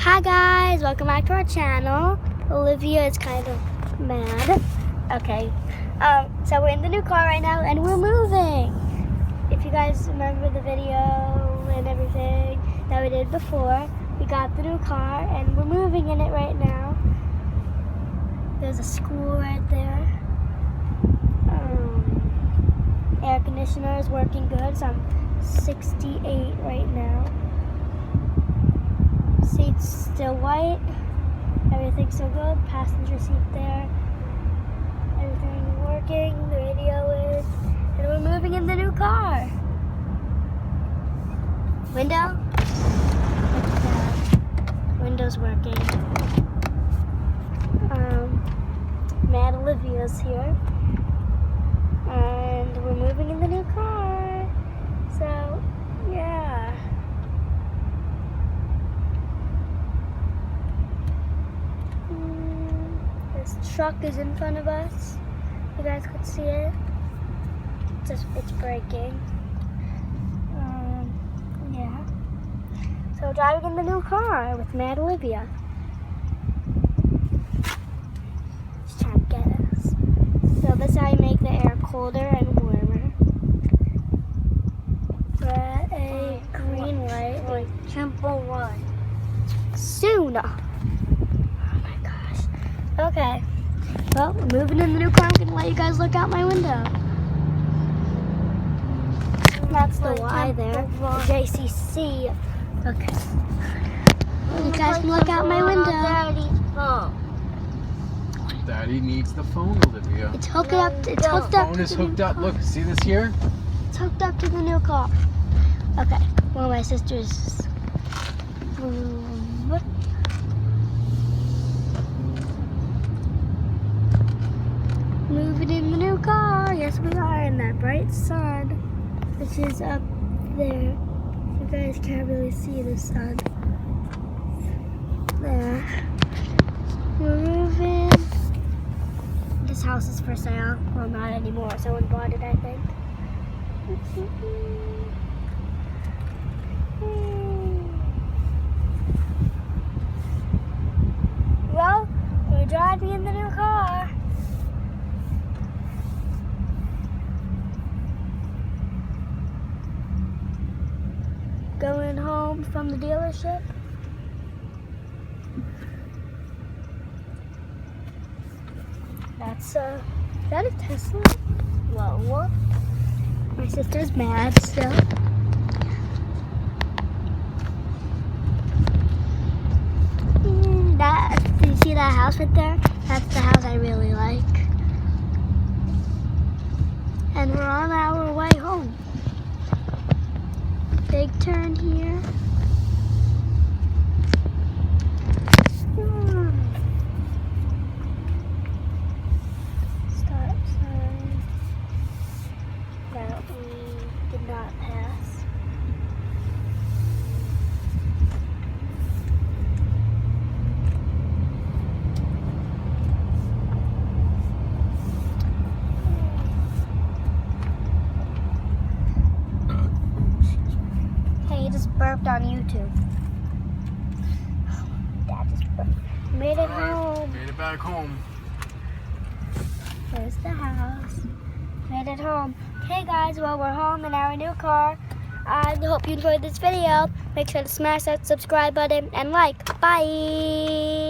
Hi guys, welcome back to our channel. Olivia is kind of mad. Okay, so we're in the new car right now and we're moving. If you guys remember the video and everything that we did before, we got the new car and we're moving in it right now. There's a school right there. Air conditioner is working good, so I'm 68 right now. Seats still white. Everything's so good. Passenger seat there. Everything working. The radio is. And we're moving in the new car. Window? Window's working. Mad Olivia's here. And we're moving in the new car. So, yeah. This truck is in front of us. You guys could see it. It's braking. Yeah. So driving in the new car with Mad Olivia. She's trying to get us. So this is how you make the air colder and warmer. We're at a green light. Simple one. Soon. Okay, well, we're moving in the new car. I'm going to let you guys look out my window. That's the Y there, the JCC. Okay. You guys can look out my window. Daddy needs the phone, Olivia. It's hooked up. It's hooked up. The phone is to the hooked new up. car. Look, see this here? It's hooked up to the new car. Okay, one of my sisters. Moving in the new car. Yes, we are in that bright sun, which is up there. You guys can't really see the sun. There. We're moving. This house is for sale. Well, not anymore. Someone bought it, I think. Well, we're driving in the new car. Going home from the dealership. That's is that a Tesla? Whoa. My sister's mad still. Do you see that house right there? That's the house I really like. And we're on our way home. Big turn here. Stop sign that we did not pass. He just burped on YouTube. Dad just burped. Made it home. Made it back home. There's the house. Made it home. Okay guys, well we're home in our new car. I hope you enjoyed this video. Make sure to smash that subscribe button and like. Bye!